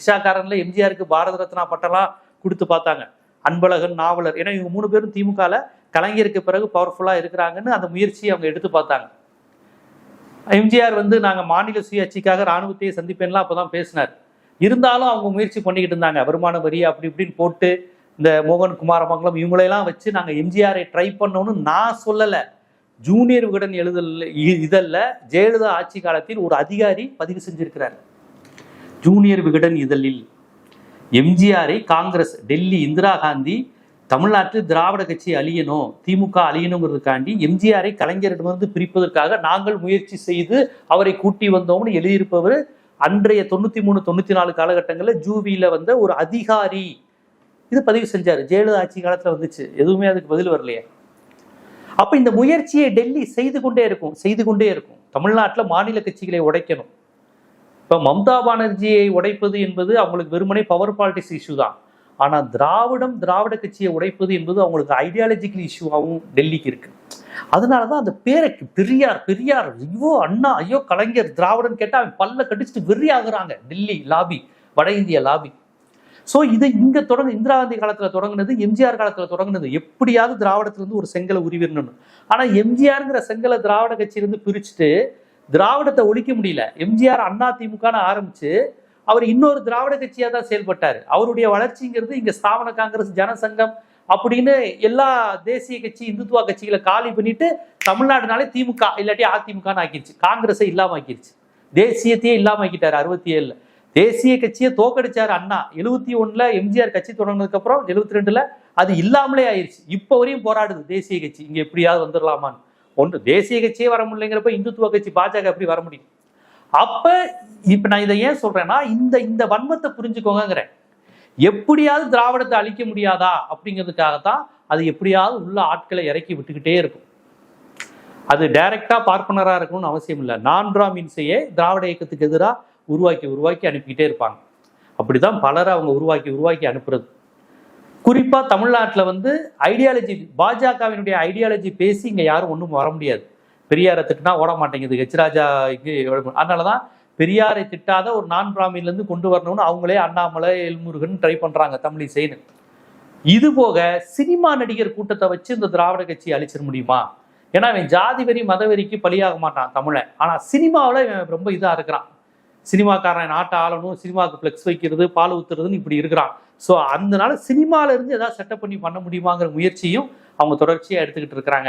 ரிக்ஷாக்காரன்ல எம்ஜிஆருக்கு பாரத ரத்னா பட்டம்லாம் கொடுத்து பார்த்தாங்க. அன்பழகன், நாவலர், ஏன்னா இவங்க 3 பேரும் திமுகல கலைஞருக்கு பிறகு பவர்ஃபுல்லா இருக்கிறாங்கன்னு அந்த முயற்சியை அவங்க எடுத்து பார்த்தாங்க. எம்ஜிஆர் நாங்க மாநில சுயாட்சிக்காக ராணுவத்தையே சந்திப்பேன்லாம் அப்பதான் பேசினார். இருந்தாலும் அவங்க முயற்சி பண்ணிக்கிட்டு இருந்தாங்க. வருமான வரி அப்படி இப்படின்னு போட்டு இந்த மோகன் குமாரமங்கலம் இவங்களையெல்லாம் வச்சு நாங்க எம்ஜிஆரை ட்ரை பண்ணோம்னு நான் சொல்லல. ஜூனியர் விகடன் இதழ்ல ஜெயலலிதா ஆட்சி காலத்தில் ஒரு அதிகாரி பதிவு செஞ்சிருக்கிறார். ஜூனியர் விகடன் இதழில் எம்ஜிஆரை காங்கிரஸ், டெல்லி இந்திரா காந்தி தமிழ்நாட்டில் திராவிட கட்சி அழியணும், திமுக அழியணுங்கிறதுக்காண்டி எம்ஜிஆரை கலைஞரிடமிருந்து பிரிப்பதற்காக நாங்கள் முயற்சி செய்து அவரை கூட்டி வந்தோம்னு எழுதியிருப்பவர் அன்றைய 93, 94 காலகட்டங்களில் ஜூவியில ஒரு அதிகாரி இது பதிவு செஞ்சாரு. ஜெயலலிதா ஆட்சி காலத்துல வந்துச்சு, எதுவுமே அதுக்கு பதில் வரலையே. அப்ப இந்த முயற்சியை டெல்லி செய்து கொண்டே இருக்கும். தமிழ்நாட்டில் மாநில கட்சிகளை உடைக்கணும். இப்ப மம்தா பானர்ஜியை உடைப்பது என்பது அவங்களுக்கு வெறுமனே பவர் பாலிட்டிக்ஸ் இஷ்யூ தான். ஆனா திராவிட கட்சியை உடைப்பது என்பது அவங்களுக்கு ஐடியாலஜிக்கல் இஷ்யூவாகவும் டெல்லிக்கு இருக்கு. அதனாலதான் அந்த பேரை பெரியார் ஐயோ அண்ணா, ஐயோ கலைஞர், திராவிடன் கேட்டா அவன் பல்ல கடிச்சிட்டு வெறி ஆகுறாங்க டெல்லி லாபி, வட இந்திய லாபி. ஸோ இது இங்க இந்திரா காந்தி காலத்துல தொடங்குனது, எம்ஜிஆர் காலத்துல தொடங்குனது. எப்படியாவது திராவிடத்திலிருந்து ஒரு செங்கலை உருவிடணும். ஆனா எம்ஜிஆர்ங்கிற செங்கலை திராவிட கட்சியிலிருந்து பிரிச்சுட்டு திராவிடத்தை ஒழிக்க முடியல. எம்ஜிஆர் அண்ணா திமுகன்னு ஆரம்பிச்சு அவர் இன்னொரு திராவிட கட்சியா தான் செயல்பட்டாரு. அவருடைய வளர்ச்சிங்கிறது இங்க ஸ்தாபன காங்கிரஸ், ஜனசங்கம் அப்படின்னு எல்லா தேசிய கட்சி, இந்துத்துவ கட்சிகளை காலி பண்ணிட்டு தமிழ்நாடுனாலே திமுக இல்லாட்டி அதிமுகன்னு ஆக்கிருச்சு. காங்கிரஸை இல்லாம ஆக்கிருச்சு. தேசியத்தையே இல்லாம ஆக்கிட்டாரு 67. தேசிய கட்சியை தோக்கடிச்சாரு அண்ணா. 71ல எம்ஜிஆர் கட்சி தொடங்கினதுக்கு அப்புறம் 72ல அது இல்லாமலே ஆயிடுச்சு. இப்ப வரையும் போராடுது தேசிய கட்சி, இங்க எப்படியாவது வந்துடலாமான்னு. ஒன்று தேசிய கட்சியே வர முடியலைங்கிறப்ப இந்துத்துவ கட்சி பாஜக எப்படி வர முடியும்? அப்ப இப்ப நான் இதை ஏன் சொல்றேன்னா, இந்த வன்மத்தை புரிஞ்சுக்கோங்கிறேன். எப்படியாவது திராவிடத்தை அழிக்க முடியாதா அப்படிங்கிறதுக்காகத்தான் அது எப்படியாவது உள்ள ஆட்களை இறக்கி விட்டுக்கிட்டே இருக்கும். அது டைரக்டா பார்ப்பனரா இருக்கணும்னு அவசியம் இல்லை. நான் பிராமின்ஸையே திராவிட இயக்கத்துக்கு எதிராக உருவாக்கி அனுப்பிக்கிட்டே இருப்பாங்க. அப்படிதான் பலரை அவங்க உருவாக்கி அனுப்புறது. குறிப்பா தமிழ்நாட்டில் ஐடியாலஜி, பாஜகவினுடைய ஐடியாலஜி பேசி இங்க யாரும் ஒன்றும் வர முடியாது. பெரியாரை திட்டினா ஓட மாட்டேங்குது ஹெச்ராஜா. அதனாலதான் பெரியாரை திட்டாத ஒரு நான் பிராமின்ல இருந்து கொண்டு வரணும்னு அவங்களே அண்ணாமலை, எல்முருகன் ட்ரை பண்றாங்க, தமிழிசைன்னு. இது போக சினிமா நடிகர் கூட்டத்தை வச்சு இந்த திராவிட கட்சியை அழிச்சிட முடியுமா? ஏன்னா அவன் ஜாதி வெறி மதவெறிக்கு பலியாக மாட்டான் தமிழன். ஆனா சினிமாவில் ரொம்ப இதா இருக்கிறான். சினிமாக்காரன் நாட்டை ஆளணும், சினிமாவுக்கு பிளெக்ஸ் வைக்கிறது, பால் ஊத்துறதுன்னு இப்படி இருக்கிறான். ஸோ அதனால சினிமால இருந்து ஏதாவது செட்டப் பண்ணி பண்ண முடியுமாங்கிற முயற்சியும் அவங்க தொடர்ச்சியா எடுத்துக்கிட்டு இருக்கிறாங்க.